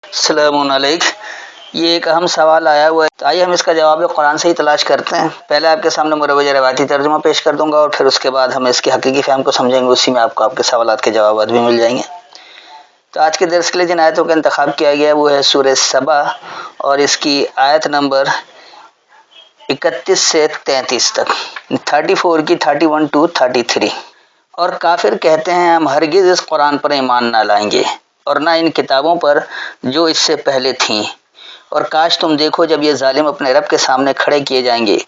السلام علیکم۔ یہ ایک اہم سوال آیا ہوا ہے، آئیے ہم اس کا جواب قرآن سے ہی تلاش کرتے ہیں۔ پہلے آپ کے سامنے مروجہ روایتی ترجمہ پیش کر دوں گا اور پھر اس کے بعد ہم اس کے حقیقی فہم کو سمجھیں گے، اسی میں آپ کو آپ کے سوالات کے جوابات بھی مل جائیں گے۔ تو آج کے درس کے لیے جن آیتوں کا انتخاب کیا گیا ہے وہ ہے سورہ سبا اور اس کی آیت نمبر 31 سے 33 تک، 34 کی 31 to 33۔ اور کافر کہتے ہیں ہم ہرگز اس قرآن پر ایمان نہ لائیں گے اور نہ ان کتابوں پر جو اس سے پہلے تھیں، اور کاش تم دیکھو جب یہ ظالم اپنے رب کے سامنے کھڑے کیے جائیں گے،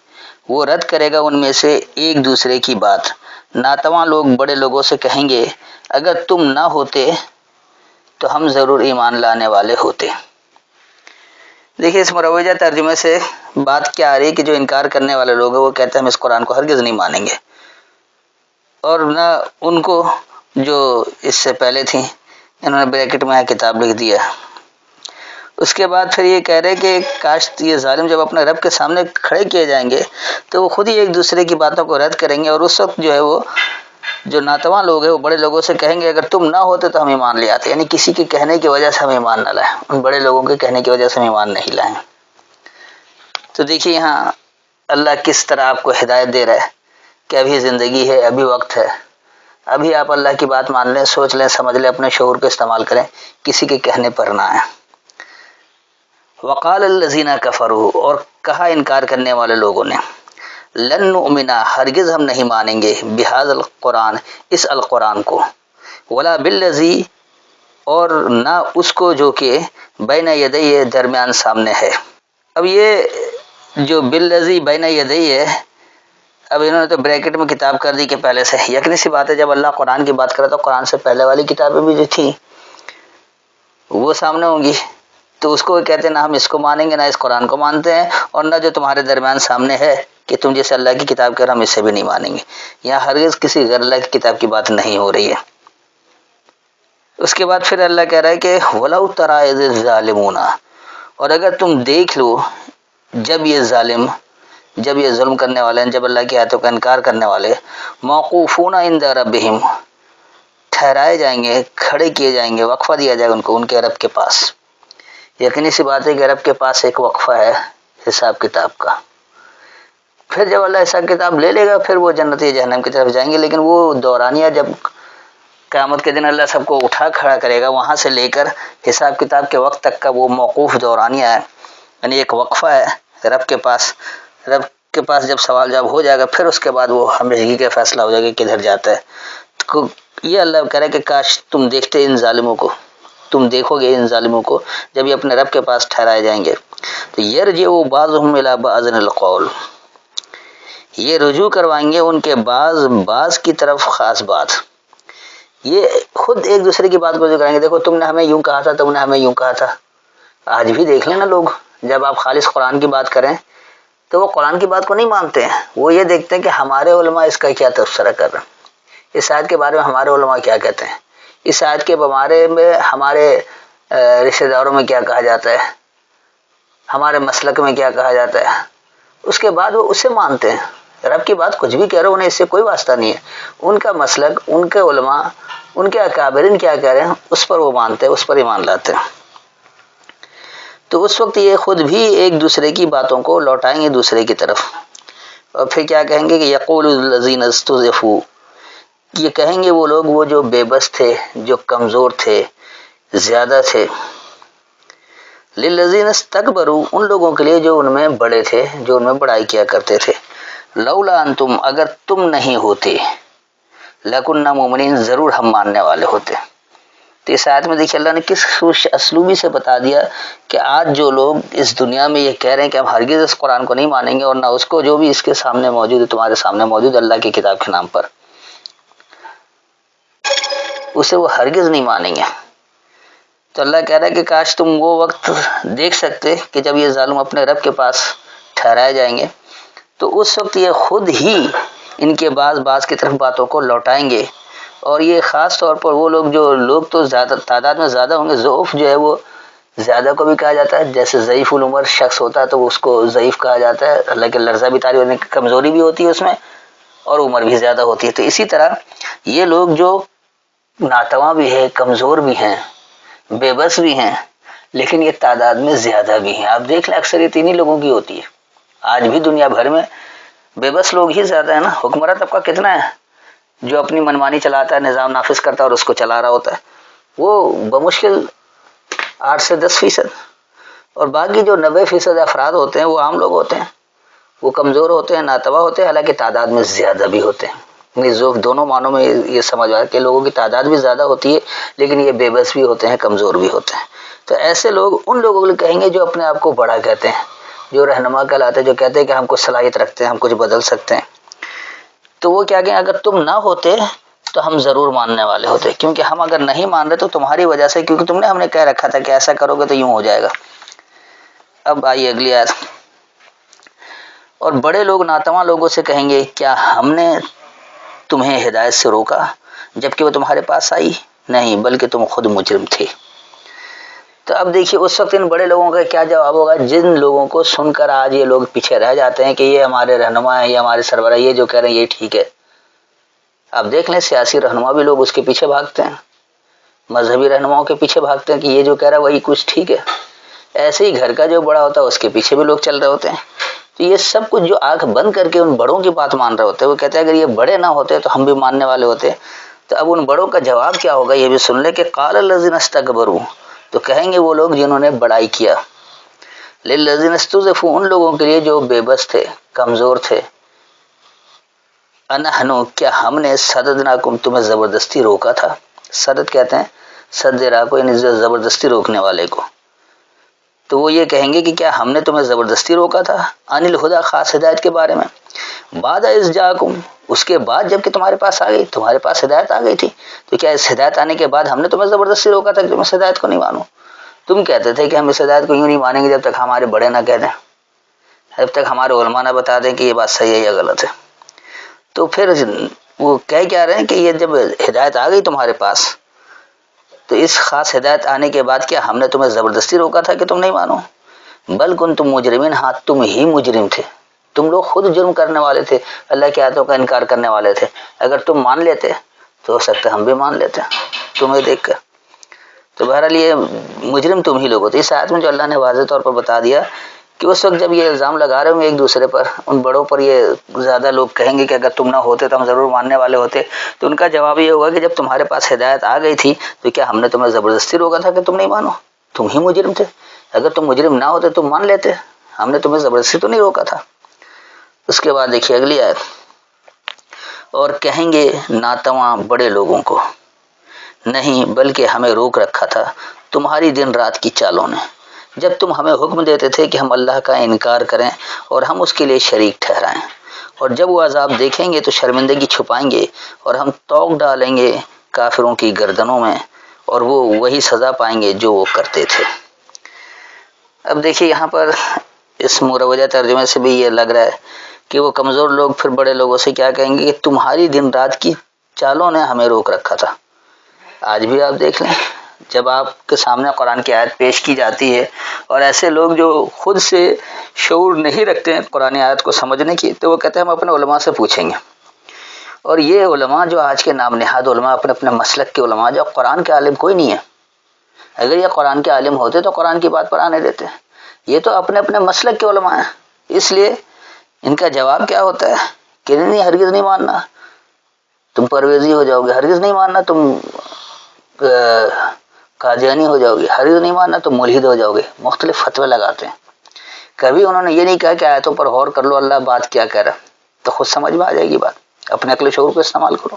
وہ رد کرے گا ان میں سے ایک دوسرے کی بات۔ ناتواں لوگ بڑے لوگوں سے کہیں گے اگر تم نہ ہوتے تو ہم ضرور ایمان لانے والے ہوتے۔ دیکھیے اس مروجہ ترجمے سے بات کیا آ رہی ہے کہ جو انکار کرنے والے لوگ ہیں وہ کہتے ہیں ہم اس قرآن کو ہرگز نہیں مانیں گے، اور نہ ان کو جو اس سے پہلے تھیں، انہوں نے بریکٹ میں کتاب لکھ دیا۔ اس کے بعد پھر یہ کہہ رہے کہ کاش یہ ظالم جب اپنے رب کے سامنے کھڑے کیے جائیں گے تو وہ خود ہی ایک دوسرے کی باتوں کو رد کریں گے، اور اس وقت جو ہے وہ جو ناتواں لوگ ہیں وہ بڑے لوگوں سے کہیں گے اگر تم نہ ہوتے تو ہم ایمان لے آتے، یعنی کسی کے کہنے کی وجہ سے ہم ایمان نہ لائیں، ان بڑے لوگوں کے کہنے کی وجہ سے ہم ایمان نہیں لائیں۔ تو دیکھیے یہاں اللہ کس طرح آپ کو ہدایت دے رہا ہے کہ ابھی زندگی ہے، ابھی وقت ہے، ابھی آپ اللہ کی بات مان لیں، سوچ لیں، سمجھ لیں، اپنے شعور کو استعمال کریں، کسی کے کہنے پر نہ آئیں۔ وقال الذین کفروا، اور کہا انکار کرنے والے لوگوں نے، لن نؤمن، ہرگز ہم نہیں مانیں گے، بہذا القرآن، اس القرآن کو، ولا بالذی، اور نہ اس کو جو کہ بین یدیہ، درمیان سامنے ہے۔ اب یہ جو بالذی بین یدیہ ہے، اب انہوں نے تو بریکٹ میں کتاب کر دی کہ پہلے سے، یقینی سی بات ہے جب اللہ قرآن کی بات کرے تو قرآن سے پہلے والی کتابیں بھی جو تھیں وہ سامنے ہوں گی، تو اس کو کہتے ہیں نہ ہم اس کو مانیں گے، نہ اس قرآن کو مانتے ہیں، اور نہ جو تمہارے درمیان سامنے ہے کہ تم جیسے اللہ کی کتاب کر ہم اسے بھی نہیں مانیں گے۔ یہاں ہرگز کسی غیر اللہ کی کتاب کی بات نہیں ہو رہی ہے۔ اس کے بعد پھر اللہ کہہ رہا ہے کہ وَلَوْ تَرَىٰ إِذِ الظَّالِمُونَ، اور اگر تم دیکھ لو جب یہ ظالم، جب یہ ظلم کرنے والے ہیں، جب اللہ کی آیتوں کا انکار کرنے والے، موقوفون عند ربہم، ٹھہرائے جائیں گے، کھڑے کیے جائیں گے، وقفہ دیا جائے گا ان کو ان کے رب کے پاس۔ یقینی سی بات ہے کہ رب کے پاس ایک وقفہ ہے حساب کتاب کا۔ پھر جب اللہ حساب کتاب لے لے گا پھر وہ جنت یا جہنم کی طرف جائیں گے، لیکن وہ دورانیہ جب قیامت کے دن اللہ سب کو اٹھا کھڑا کرے گا، وہاں سے لے کر حساب کتاب کے وقت تک کا وہ موقوف دورانیہ ہے، یعنی ایک وقفہ ہے رب کے پاس۔ رب کے پاس جب سوال جواب ہو جائے گا پھر اس کے بعد وہ ہمیشگی کا فیصلہ ہو جائے گا کدھر جاتا ہے۔ تو یہ اللہ کہہ رہا ہے کہ کاش تم دیکھتے ان ظالموں کو، تم دیکھو گے ان ظالموں کو جب یہ اپنے رب کے پاس ٹھہرائے جائیں گے، تو یرجع بعضهم الى بعض القول، یہ رجوع کروائیں گے ان کے بعض کی طرف خاص بات، یہ خود ایک دوسرے کی بات کو ذکر کریں گے، دیکھو تم نے ہمیں یوں کہا تھا، تم نے ہمیں یوں کہا تھا۔ آج بھی دیکھ لیں نا لوگ، جب آپ خالص قرآن کی بات کریں تو وہ قرآن کی بات کو نہیں مانتے ہیں، وہ یہ دیکھتے ہیں کہ ہمارے علماء اس کا کیا تبصرہ کر رہے ہیں، اس آیت کے بارے میں ہمارے علماء کیا کہتے ہیں، اس آیت کے بارے میں ہمارے رشتہ داروں میں کیا کہا جاتا ہے، ہمارے مسلک میں کیا کہا جاتا ہے، اس کے بعد وہ اسے مانتے ہیں۔ رب کی بات کچھ بھی کہہ رہے ہیں، انہیں اس سے کوئی واسطہ نہیں ہے، ان کا مسلک، ان کے علماء، ان کے اکابرین کیا کہہ رہے ہیں اس پر وہ مانتے ہیں، اس پر ایمان لاتے ہیں۔ تو اس وقت یہ خود بھی ایک دوسرے کی باتوں کو لوٹائیں گے دوسرے کی طرف، اور پھر کیا کہیں گے کہ یقول الذین استضعفوا، یہ کہیں گے وہ لوگ وہ جو بے بس تھے، جو کمزور تھے، زیادہ تھے، للذین استکبروا، ان لوگوں کے لیے جو ان میں بڑے تھے، جو ان میں بڑائی کیا کرتے تھے، لولا انتم، اگر تم نہیں ہوتے، لکننا مؤمنین، ضرور ہم ماننے والے ہوتے۔ تو اس آیت میں دیکھیے اللہ نے کس اسلوبی سے بتا دیا کہ آج جو لوگ اس دنیا میں یہ کہہ رہے ہیں کہ ہم ہرگز اس قرآن کو نہیں مانیں گے اور نہ اس کو جو بھی اس کے سامنے موجود ہے، تمہارے سامنے موجود ہے اللہ کی کتاب کے نام پر، اسے وہ ہرگز نہیں مانیں گے۔ تو اللہ کہہ رہا ہے کہ کاش تم وہ وقت دیکھ سکتے کہ جب یہ ظالم اپنے رب کے پاس ٹھہرائے جائیں گے، تو اس وقت یہ خود ہی ان کے بعض کی طرف باتوں کو لوٹائیں گے، اور یہ خاص طور پر وہ لوگ جو لوگ تو زیادہ تعداد میں زیادہ ہوں گے، ضعف جو ہے وہ زیادہ کو بھی کہا جاتا ہے، جیسے ضعیف العمر شخص ہوتا ہے تو اس کو ضعیف کہا جاتا ہے، اللہ کے لرزہ بھی طاری ہونے کی کمزوری بھی ہوتی ہے اس میں، اور عمر بھی زیادہ ہوتی ہے۔ تو اسی طرح یہ لوگ جو ناتواں بھی ہے، کمزور بھی ہیں، بے بس بھی ہیں، لیکن یہ تعداد میں زیادہ بھی ہیں. آپ دیکھ لیں اکثریت انہی لوگوں کی ہوتی ہے. آج بھی دنیا بھر میں بے بس لوگ ہی زیادہ ہیں نا. حکمراں طبقہ کتنا ہے جو اپنی منمانی چلاتا ہے, نظام نافذ کرتا ہے اور اس کو چلا رہا ہوتا ہے, وہ بمشکل 8 سے 10%. اور باقی جو 90% افراد ہوتے ہیں وہ عام لوگ ہوتے ہیں, وہ کمزور ہوتے ہیں, ناتواں ہوتے ہیں, حالانکہ تعداد میں زیادہ بھی ہوتے ہیں. دونوں معنوں میں یہ سمجھ آیا کہ لوگوں کی تعداد بھی زیادہ ہوتی ہے لیکن یہ بے بس بھی ہوتے ہیں, کمزور بھی ہوتے ہیں. تو ایسے لوگ ان لوگوں کو کہیں گے جو اپنے آپ کو بڑا کہتے ہیں, جو رہنما کہلاتے ہیں, جو کہتے ہیں کہ ہم کچھ صلاحیت رکھتے ہیں, ہم کچھ بدل سکتے ہیں. تو وہ کیا کہیں, اگر تم نہ ہوتے تو ہم ضرور ماننے والے ہوتے, کیونکہ ہم اگر نہیں مان رہے تو تمہاری وجہ سے, کیونکہ تم نے ہمیں کہہ رکھا تھا کہ ایسا کرو گے تو یوں ہو جائے گا. اب آئیے اگلی آیت. اور بڑے لوگ ناتواں لوگوں سے کہیں گے کیا ہم نے تمہیں ہدایت سے روکا جبکہ وہ تمہارے پاس آئی؟ نہیں, بلکہ تم خود مجرم تھے. تو اب دیکھیے اس وقت ان بڑے لوگوں کا کیا جواب ہوگا, جن لوگوں کو سن کر آج یہ لوگ پیچھے رہ جاتے ہیں کہ یہ ہمارے رہنما ہیں, یہ ہمارے سربراہ, یہ جو کہہ رہے ہیں یہ ٹھیک ہے. اب دیکھ لیں سیاسی رہنما بھی لوگ اس کے پیچھے بھاگتے ہیں, مذہبی رہنماؤں کے پیچھے بھاگتے ہیں کہ یہ جو کہہ رہا ہے وہی کچھ ٹھیک ہے. ایسے ہی گھر کا جو بڑا ہوتا ہے اس کے پیچھے بھی لوگ چل رہے ہوتے ہیں. تو یہ سب کچھ جو آنکھ بند کر کے ان بڑوں کی بات مان رہے ہوتے ہیں, وہ کہتے ہیں اگر یہ بڑے نہ ہوتے تو ہم بھی ماننے والے ہوتے. تو اب ان بڑوں کا جواب کیا ہوگا یہ بھی سن لے کہ قال الذین استکبروا, تو کہیں گے وہ لوگ جنہوں نے بڑائی کیا, للذین استضعفوا, ان لوگوں کے لیے جو بے بس تھے, کمزور تھے, انحن, کیا ہم نے صددناکم, تمہیں زبردستی روکا تھا. صدد کہتے ہیں صد راہ کو, یعنی زبردستی روکنے والے کو. تو وہ یہ کہیں گے کہ کیا ہم نے تمہیں زبردستی روکا تھا, عن الہدی, خاص ہدایت کے بارے میں, بعد اذ جاءکم, اس کے بعد جب کہ تمہارے پاس آ گئی, تمہارے پاس ہدایت آ گئی تھی. تو کیا اس ہدایت آنے کے بعد ہم نے تمہیں زبردستی روکا تھا کہ تم اس ہدایت کو نہیں مانو؟ تم کہتے تھے کہ ہم اس ہدایت کو یوں نہیں مانیں گے جب تک ہمارے بڑے نہ کہہ دیں, جب تک ہمارے علماء نہ بتا دیں کہ یہ بات صحیح ہے یا غلط ہے. تو پھر وہ کہہ کیا رہے ہیں کہ یہ جب ہدایت آ گئی تمہارے پاس, تو اس خاص ہدایت آنے کے بعد کیا ہم نے تمہیں زبردستی روکا تھا کہ تم نہیں مانو؟ بل کنتم مجرمین, ہاں تم ہی مجرم تھے, تم لوگ خود جرم کرنے والے تھے, اللہ کی آیتوں کا انکار کرنے والے تھے. اگر تم مان لیتے تو ہو سکتا ہے ہم بھی مان لیتے تمہیں دیکھ کر. تو بہرحال یہ مجرم تم ہی لوگ ہوتے. اس آیت میں جو اللہ نے واضح طور پر بتا دیا کہ اس وقت جب یہ الزام لگا رہے ہوں گے ایک دوسرے پر, ان بڑوں پر یہ زیادہ لوگ کہیں گے کہ اگر تم نہ ہوتے تو ہم ضرور ماننے والے ہوتے. تو ان کا جواب یہ ہوگا کہ جب تمہارے پاس ہدایت آ گئی تھی تو کیا ہم نے تمہیں زبردستی روکا تھا کہ تم نہیں مانو؟ تم ہی مجرم تھے. اگر تم مجرم نہ ہوتے تم مان لیتے, ہم نے تمہیں زبردستی تو نہیں روکا تھا. اس کے بعد دیکھیے اگلی آیت. اور کہیں گے ناتواں بڑے لوگوں کو, نہیں بلکہ ہمیں روک رکھا تھا تمہاری دن رات کی چالوں نے, جب تم ہمیں حکم دیتے تھے کہ ہم اللہ کا انکار کریں اور ہم اس کے لیے شریک ٹھہرائیں, اور جب وہ عذاب دیکھیں گے تو شرمندگی چھپائیں گے اور ہم توق ڈالیں گے کافروں کی گردنوں میں, اور وہ وہی سزا پائیں گے جو وہ کرتے تھے. اب دیکھیے یہاں پر اس مروجہ ترجمے سے بھی یہ لگ رہا ہے کہ وہ کمزور لوگ پھر بڑے لوگوں سے کیا کہیں گے کہ تمہاری دن رات کی چالوں نے ہمیں روک رکھا تھا. آج بھی آپ دیکھ لیں جب آپ کے سامنے قرآن کی آیت پیش کی جاتی ہے اور ایسے لوگ جو خود سے شعور نہیں رکھتے ہیں قرآن آیت کو سمجھنے کی, تو وہ کہتے ہیں ہم اپنے علماء سے پوچھیں گے. اور یہ علماء جو آج کے نام نہاد علماء, اپنے اپنے مسلک کے علماء, جو قرآن کے عالم کوئی نہیں ہے. اگر یہ قرآن کے عالم ہوتے تو قرآن کی بات پر آنے دیتے. یہ تو اپنے اپنے مسلک کے علماء ہیں. اس لیے ان کا جواب کیا ہوتا ہے کہ نہیں, ہرگز نہیں ماننا, تم پرویزی ہو جاؤ گے, ہرگز نہیں ماننا تم قادیانی ہو جاؤ گے, ہرگز نہیں ماننا تم ملحد ہو جاؤ گے. مختلف فتوے لگاتے ہیں. کبھی انہوں نے یہ نہیں کہا کہ آیتوں پر غور کر لو اللہ بات کیا کہہ رہا, تو خود سمجھ میں آ جائے گی بات, اپنے عقل و شعور کو استعمال کرو.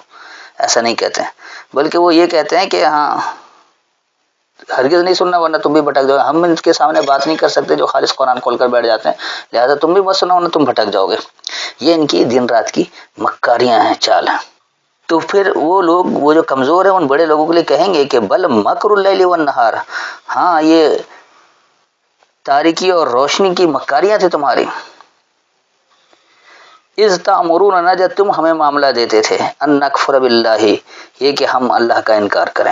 ایسا نہیں کہتے ہیں, بلکہ وہ یہ کہتے ہیں کہ ہاں ہرگز نہیں سننا ورنہ تم بھی بھٹک جاؤ گے. ہم ان کے سامنے بات نہیں کر سکتے جو خالص قرآن کھول کر بیٹھ جاتے ہیں, لہذا تم بھی مت سنو ورنہ تم بھٹک جاؤ گے. یہ ان کی دن رات کی مکاریاں ہیں, چال ہیں. تو پھر وہ لوگ, وہ جو کمزور ہیں, ان بڑے لوگوں کے لیے کہیں گے کہ بل مکر اللیل والنہار, ہاں یہ تاریکی اور روشنی کی مکاریاں تھیں تمہاری. اذ تأمروننا, جب تم ہمیں معاملہ دیتے تھے, ان نکفر باللہ, یہ کہ ہم اللہ کا انکار کریں,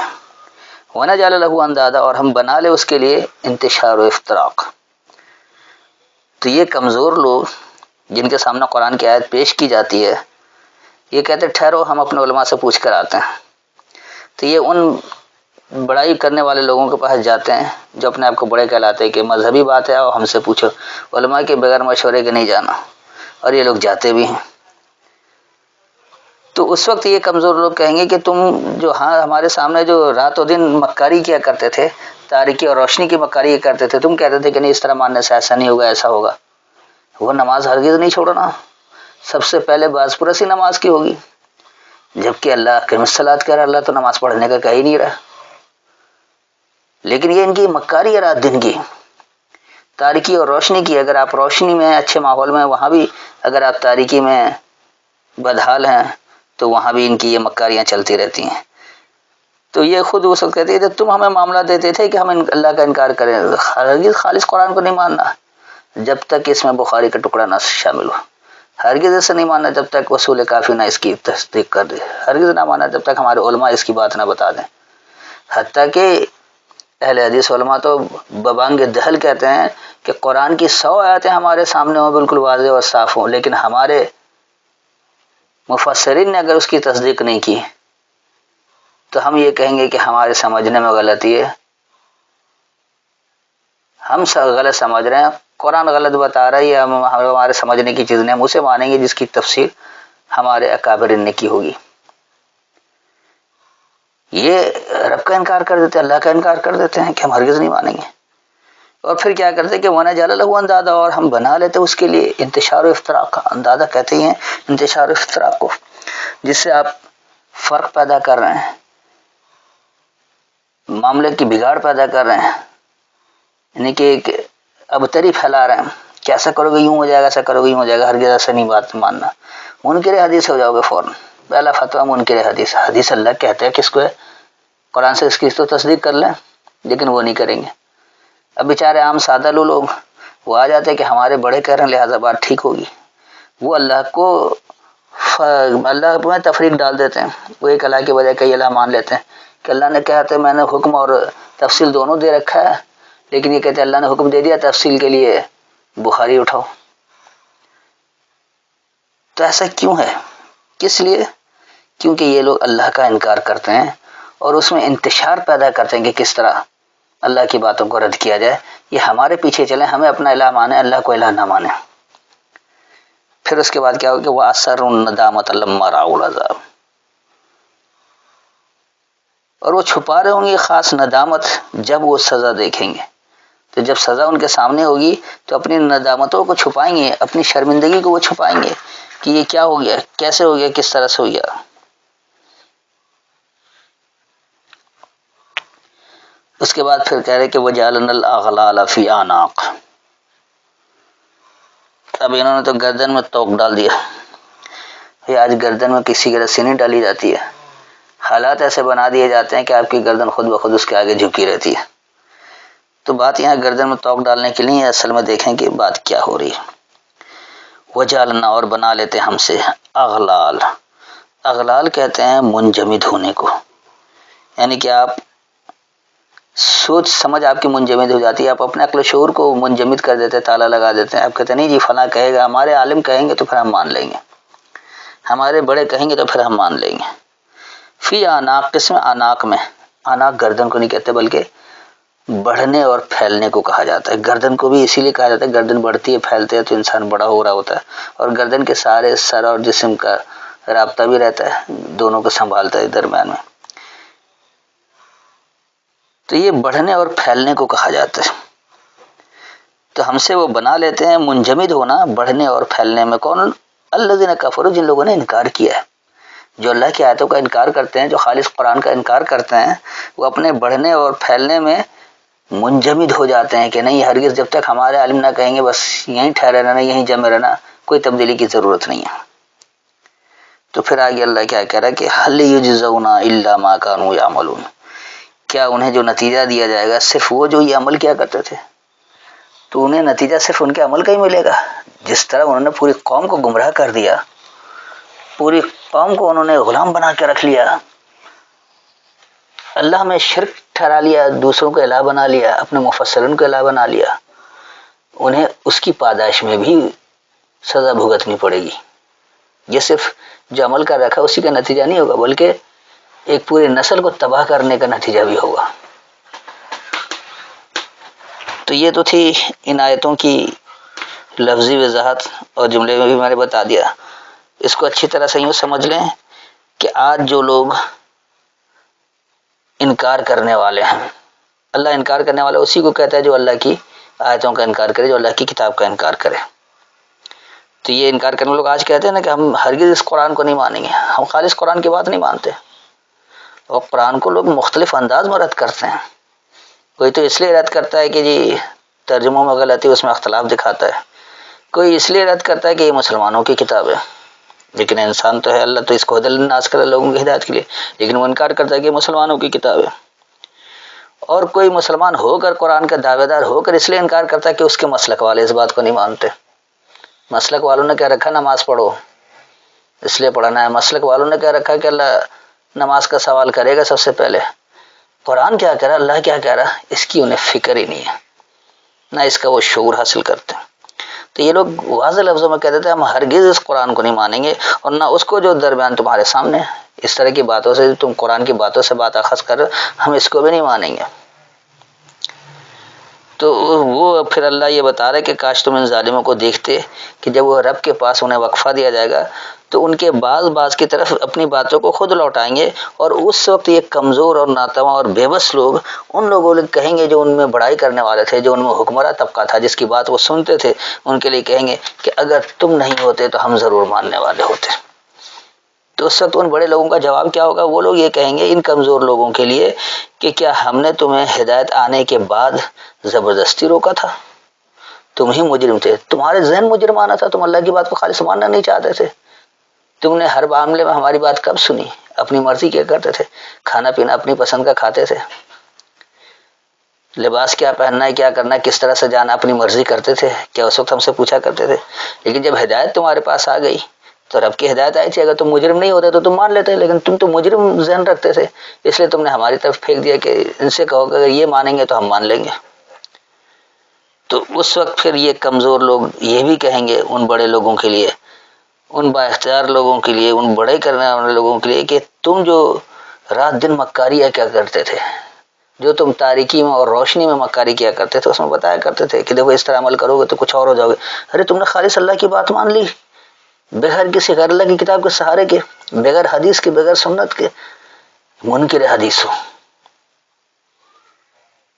ونجعل له اندادا, اور ہم بنا لے اس کے لیے انتشار و افتراق. تو یہ کمزور لوگ جن کے سامنے قرآن کی آیت پیش کی جاتی ہے, یہ کہتے ٹھہرو ہم اپنے علماء سے پوچھ کر آتے ہیں. تو یہ ان بڑائی کرنے والے لوگوں کے پاس جاتے ہیں جو اپنے آپ کو بڑے کہلاتے ہیں کہ مذہبی بات ہے اور ہم سے پوچھو، علماء کے بغیر مشورے کے نہیں جانا، اور یہ لوگ جاتے بھی ہیں۔ تو اس وقت یہ کمزور لوگ کہیں گے کہ تم جو ہمارے سامنے جو رات و دن مکاری کیا کرتے تھے، تاریکی اور روشنی کی مکاری کرتے تھے، تم کہتے تھے کہ نہیں اس طرح ماننے سے ایسا نہیں ہوگا، ایسا ہوگا، وہ نماز ہرگز نہیں چھوڑنا، سب سے پہلے باز پرسی نماز کی ہوگی، جبکہ اللہ اقیم الصلاۃ کہہ رہا، اللہ تو نماز پڑھنے کا کہہ ہی نہیں رہا۔ لیکن یہ ان کی مکاری ہے رات دن کی، تاریکی اور روشنی کی۔ اگر آپ روشنی میں اچھے ماحول میں، وہاں بھی اگر آپ تاریکی میں بدحال ہیں تو وہاں بھی ان کی یہ مکاریاں چلتی رہتی ہیں۔ تو یہ خود وہ سب کہتے ہیں تم ہمیں معاملہ دیتے تھے کہ ہم اللہ کا انکار کریں، ہرگز خالص قرآن کو نہیں ماننا جب تک اس میں بخاری کا ٹکڑا نہ شامل ہو، ہرگز ایسا نہیں ماننا جب تک اصول کافی نہ اس کی تصدیق کر دے، ہرگز نہ ماننا جب تک ہمارے علماء اس کی بات نہ بتا دیں۔ حتیٰ کہ اہل حدیث علماء تو ببانگ دہل کہتے ہیں کہ قرآن کی 100 آیتیں ہمارے سامنے ہوں، بالکل واضح اور صاف ہوں، لیکن ہمارے مفسرین نے اگر اس کی تصدیق نہیں کی تو ہم یہ کہیں گے کہ ہمارے سمجھنے میں غلطی ہے، ہم غلط سمجھ رہے ہیں، قرآن غلط بتا رہا ہے، یا ہمارے سمجھنے کی چیز نہیں، ہم اسے مانیں گے جس کی تفسیر ہمارے اکابرین نے کی ہوگی۔ یہ رب کا انکار کر دیتے ہیں، اللہ کا انکار کر دیتے ہیں کہ ہم ہرگز نہیں مانیں گے، اور پھر کیا کرتے کہ وَنَجْعَلَ لَهُ اندادا، اور ہم بنا لیتے اس کے لیے انتشار و افتراق کا اندازہ کہتے ہیں، انتشار و افتراق کو، جس سے آپ فرق پیدا کر رہے ہیں، معاملے کی بگاڑ پیدا کر رہے ہیں، یعنی کہ ایک ابتری پھیلا رہے ہیں کہ ایسا کرو گے یوں ہو جائے گا، ایسا کرو گے یوں ہو جائے گا، ہرگز ایسا نہیں بات ماننا، منکر حدیث ہو جاؤ گے فوراً، پہلا فتویٰ منکر حدیث، حدیث اللہ کہتے ہیں کس کو ہے، قرآن سے اس کی تو تصدیق کر لیں، لیکن وہ نہیں کریں گے۔ اب بیچارے عام سادہ لوگ وہ آ جاتے ہیں کہ ہمارے بڑے کہہ رہے ہیں لہٰذا بات ٹھیک ہوگی، وہ اللہ میں تفریق ڈال دیتے ہیں، وہ ایک اللہ کے بجائے کئی اللہ مان لیتے ہیں کہ اللہ نے کہا تھا میں نے حکم اور تفصیل دونوں دے رکھا ہے، لیکن یہ کہتے ہیں اللہ نے حکم دے دیا تفصیل کے لیے بخاری اٹھاؤ۔ تو ایسا کیوں ہے؟ کس لیے؟ کیونکہ یہ لوگ اللہ کا انکار کرتے ہیں اور اس میں انتشار پیدا کرتے ہیں کہ کس طرح اللہ کی باتوں کو رد کیا جائے، یہ ہمارے پیچھے چلیں، ہمیں اپنا الہ مانیں، اللہ کو الہ نہ مانیں۔ پھر اس کے بعد کیا ہوگا کہ وَأَسَرُّوا النَّدَامَةَ لَمَّا رَأَوُا الْعَذَابَ، اور وہ چھپا رہے ہوں گے خاص ندامت جب وہ سزا دیکھیں گے، تو جب سزا ان کے سامنے ہوگی تو اپنی ندامتوں کو چھپائیں گے، اپنی شرمندگی کو وہ چھپائیں گے کہ یہ کیا ہو گیا، کیسے ہو گیا، کس طرح سے ہو گیا۔ اس کے بعد پھر کہہ رہے کہ وَجَعَلْنَا الْأَغْلَالَ فِي أَعْنَاقِ، اب انہوں نے تو گردن میں توق ڈال دیا، یہ آج گردن میں کسی کی رسی نہیں ڈالی جاتی ہے، حالات ایسے بنا دیے جاتے ہیں کہ آپ کی گردن خود بخود اس کے آگے جھکی رہتی ہے۔ تو بات یہاں گردن میں توق ڈالنے کے لیے اصل میں دیکھیں کہ بات کیا ہو رہی ہے۔ وجالنا، اور بنا لیتے ہم سے اغلال، اغلال کہتے ہیں منجمد ہونے کو، یعنی کہ آپ سوچ سمجھ آپ کی منجمد ہو جاتی ہے، آپ اپنے عقل و شعور کو منجمد کر دیتے، تالا لگا دیتے ہیں، آپ کہتے ہیں نہیں جی فلاں کہے گا، ہمارے عالم کہیں گے تو پھر ہم مان لیں گے، ہمارے بڑے کہیں گے تو پھر ہم مان لیں گے۔ فی آناق، قسم آناق میں، آناق گردن کو نہیں کہتے بلکہ بڑھنے اور پھیلنے کو کہا جاتا ہے، گردن کو بھی اسی لیے کہا جاتا ہے، گردن بڑھتی ہے پھیلتے ہے تو انسان بڑا ہو رہا ہوتا ہے، اور گردن کے سارے سر اور جسم کا رابطہ بھی رہتا ہے، دونوں کو سنبھالتا ہے درمیان میں، تو یہ بڑھنے اور پھیلنے کو کہا جاتا ہے۔ تو ہم سے وہ بنا لیتے ہیں منجمد ہونا، بڑھنے اور پھیلنے میں، کون؟ الذین کفروا، جن لوگوں نے انکار کیا ہے، جو اللہ کی آیتوں کا انکار کرتے ہیں، جو خالص قرآن کا انکار کرتے ہیں، وہ اپنے بڑھنے اور پھیلنے میں منجمد ہو جاتے ہیں کہ نہیں ہرگز جب تک ہمارے عالم نہ کہیں گے بس یہیں ٹھہرے رہنا، یہیں جمے رہنا، کوئی تبدیلی کی ضرورت نہیں ہے۔ تو پھر آگے اللہ کیا کہہ رہا ہے کہ هل یجزون الا ما كانوا يعملون، کیا انہیں جو نتیجہ دیا جائے گا صرف وہ جو یہ عمل کیا کرتے تھے؟ تو انہیں نتیجہ صرف ان کے عمل کا ہی ملے گا؟ جس طرح انہوں نے پوری قوم کو گمراہ کر دیا، پوری قوم کو انہوں نے غلام بنا کے رکھ لیا، اللہ میں شرک ٹھہرا لیا، دوسروں کو الہ بنا لیا، اپنے مفسرین کو الہ بنا لیا، انہیں اس کی پاداش میں بھی سزا بھگتنی پڑے گی۔ یہ صرف جو عمل کر رکھا اسی کا نتیجہ نہیں ہوگا، بلکہ ایک پوری نسل کو تباہ کرنے کا نتیجہ بھی ہوگا۔ تو یہ تو تھی ان آیتوں کی لفظی وضاحت، اور جملے میں بھی میں نے بتا دیا۔ اس کو اچھی طرح سے یوں سمجھ لیں کہ آج جو لوگ انکار کرنے والے ہیں، اللہ انکار کرنے والا اسی کو کہتا ہے جو اللہ کی آیتوں کا انکار کرے، جو اللہ کی کتاب کا انکار کرے۔ تو یہ انکار کرنے لوگ آج کہتے ہیں نا کہ ہم ہرگز اس قرآن کو نہیں مانیں گے، ہم خالص قرآن کی بات نہیں مانتے، اور قرآن کو لوگ مختلف انداز میں رد کرتے ہیں۔ کوئی تو اس لیے رد کرتا ہے کہ جی ترجموں میں غلطی، اس میں اختلاف دکھاتا ہے، کوئی اس لیے رد کرتا ہے کہ یہ مسلمانوں کی کتاب ہے، لیکن انسان تو ہے، اللہ تو اس کو ہدی للناس کرے، لوگوں کی ہدایت کے لیے، لیکن وہ انکار کرتا ہے کہ یہ مسلمانوں کی کتاب ہے۔ اور کوئی مسلمان ہو کر، قرآن کا دعوے دار ہو کر اس لیے انکار کرتا ہے کہ اس کے مسلک والے اس بات کو نہیں مانتے۔ مسلک والوں نے کہہ رکھا نماز پڑھو، اس لیے پڑھنا ہے۔ مسلک والوں نے کہہ رکھا کہ اللہ نماز کا سوال کرے گا سب سے پہلے۔ قرآن کیا کہہ رہا، اللہ کیا کہہ رہا، اس کی انہیں فکر ہی نہیں ہے، نہ اس کا وہ شعور حاصل کرتے۔ تو یہ لوگ واضح لفظوں میں کہتے تھے ہم ہرگز اس قرآن کو نہیں مانیں گے، اور نہ اس کو جو درمیان تمہارے سامنے اس طرح کی باتوں سے، تم قرآن کی باتوں سے بات اخذ کر، ہم اس کو بھی نہیں مانیں گے۔ تو وہ پھر اللہ یہ بتا رہے کہ کاش تم ان ظالموں کو دیکھتے کہ جب وہ رب کے پاس انہیں وقفہ دیا جائے گا تو ان کے بعض کی طرف اپنی باتوں کو خود لوٹائیں گے، اور اس وقت یہ کمزور اور ناتواں اور بے بس لوگ ان لوگوں کو کہیں گے جو ان میں بڑائی کرنے والے تھے، جو ان میں حکمراں طبقہ تھا، جس کی بات وہ سنتے تھے، ان کے لیے کہیں گے کہ اگر تم نہیں ہوتے تو ہم ضرور ماننے والے ہوتے۔ تو اس وقت ان بڑے لوگوں کا جواب کیا ہوگا؟ وہ لوگ یہ کہیں گے ان کمزور لوگوں کے لیے کہ کیا ہم نے تمہیں ہدایت آنے کے بعد زبردستی روکا تھا؟ تم ہی مجرم تھے، تمہارے ذہن مجرمانہ تھا، تم اللہ کی بات کو خالص ماننا نہیں چاہتے تھے۔ تم نے ہر معاملے میں ہماری بات کب سنی؟ اپنی مرضی کیا کرتے تھے، کھانا پینا اپنی پسند کا کھاتے تھے، لباس کیا پہننا ہے، کیا کرنا ہے، کس طرح سے جانا اپنی مرضی کرتے تھے، کیا اس وقت ہم سے پوچھا کرتے تھے؟ لیکن جب ہدایت تمہارے پاس آ گئی تو رب کی ہدایت آئی تھی، اگر تم مجرم نہیں ہوتے تو تم مان لیتے، لیکن تم تو مجرم ذہن رکھتے تھے، اس لیے تم نے ہماری طرف پھینک دیا کہ ان سے کہو کہ اگر یہ مانیں گے تو ہم مان لیں گے۔ تو اس وقت پھر یہ کمزور لوگ یہ بھی کہیں گے ان بڑے لوگوں کے لیے، ان با اختیار لوگوں کے لیے، ان بڑے کرنے والے لوگوں کے لیے کہ تم جو رات دن مکاریاں کیا کرتے تھے، جو تم تاریکی میں اور روشنی میں مکاری کیا کرتے تھے، اس میں بتایا کرتے تھے کہ دیکھو اس طرح عمل کرو گے تو کچھ اور ہو جاؤ گے۔ ارے تم نے خالص اللہ کی بات مان لی، بغیر کسی غیر اللہ کی کتاب کے سہارے کے، بغیر حدیث کے، بغیر سنت کے، منکر حدیث ہو۔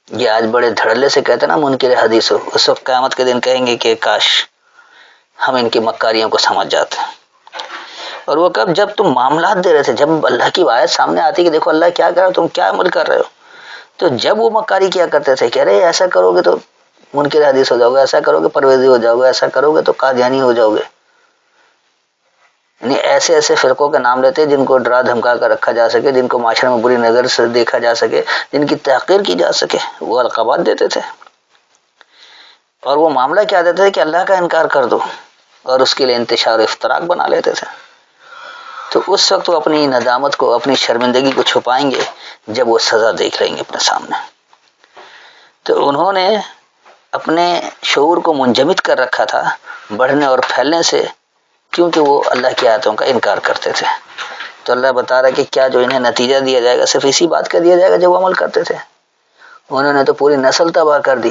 یہ آج بڑے دھڑلے سے کہتے نا منکر حدیث ہو، اس وقت قیامت کے دن کہیں گے کہ کاش ہم ان کی مکاریوں کو سمجھ جاتے ہیں۔ اور وہ کب؟ جب تم معاملات دے رہے تھے، جب اللہ کی آیت سامنے آتی کہ دیکھو اللہ کیا کر رہا ہے، تم کیا عمل کر رہے ہو، تو جب وہ مکاری کیا کرتے تھے، کہہ رہے ایسا کرو گے تو منکر حدیث ہو جاؤ گے، ایسا کرو گے پرویزی ہو جاؤ گے، ایسا کرو گے تو قادیانی ہو جاؤ گے۔ یعنی ایسے ایسے فرقوں کے نام لیتے جن کو ڈرا دھمکا کر رکھا جا سکے، جن کو معاشرے میں بری نظر سے دیکھا جا سکے، جن کی تحقیر کی جا سکے، وہ القابات دیتے تھے۔ اور وہ معاملہ کیا دیتے تھے کہ اللہ کا انکار کر دو، اور اس کے لیے انتشار و افتراق بنا لیتے تھے۔ تو اس وقت وہ اپنی ندامت کو، اپنی شرمندگی کو چھپائیں گے جب وہ سزا دیکھ لیں گے اپنے سامنے۔ تو انہوں نے اپنے شعور کو منجمد کر رکھا تھا بڑھنے اور پھیلنے سے، کیونکہ وہ اللہ کی آیتوں کا انکار کرتے تھے۔ تو اللہ بتا رہا ہے کہ کیا جو انہیں نتیجہ دیا جائے گا صرف اسی بات کا دیا جائے گا جب وہ عمل کرتے تھے۔ انہوں نے تو پوری نسل تباہ کر دی،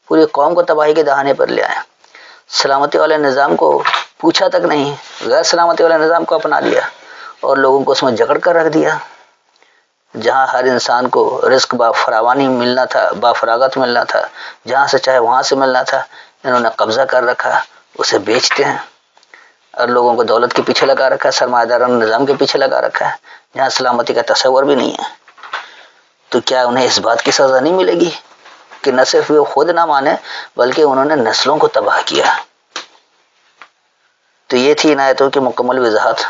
پوری قوم کو تباہی کے دہانے پر لے آئے، سلامتی والے نظام کو پوچھا تک نہیں، غیر سلامتی والے نظام کو اپنا لیا، اور لوگوں کو اس میں جکڑ کر رکھ دیا۔ جہاں ہر انسان کو رزق با فراوانی ملنا تھا، با فراغت ملنا تھا، جہاں سے چاہے وہاں سے ملنا تھا، انہوں نے قبضہ کر رکھا، اسے بیچتے ہیں، اور لوگوں کو دولت کے پیچھے لگا رکھا ہے، سرمایہ دارانہ نظام کے پیچھے لگا رکھا ہے، جہاں سلامتی کا تصور بھی نہیں ہے۔ تو کیا انہیں اس بات کی سزا نہیں ملے گی کہ نہ صرف وہ خود نہ مانے بلکہ انہوں نے نسلوں کو تباہ کیا؟ تو یہ تھی ان آیتوں کی مکمل وضاحت۔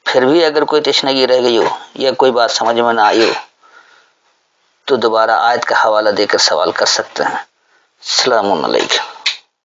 پھر بھی اگر کوئی تشنگی رہ گئی ہو یا کوئی بات سمجھ میں نہ آئی ہو تو دوبارہ آیت کا حوالہ دے کر سوال کر سکتے ہیں۔ السلام علیکم۔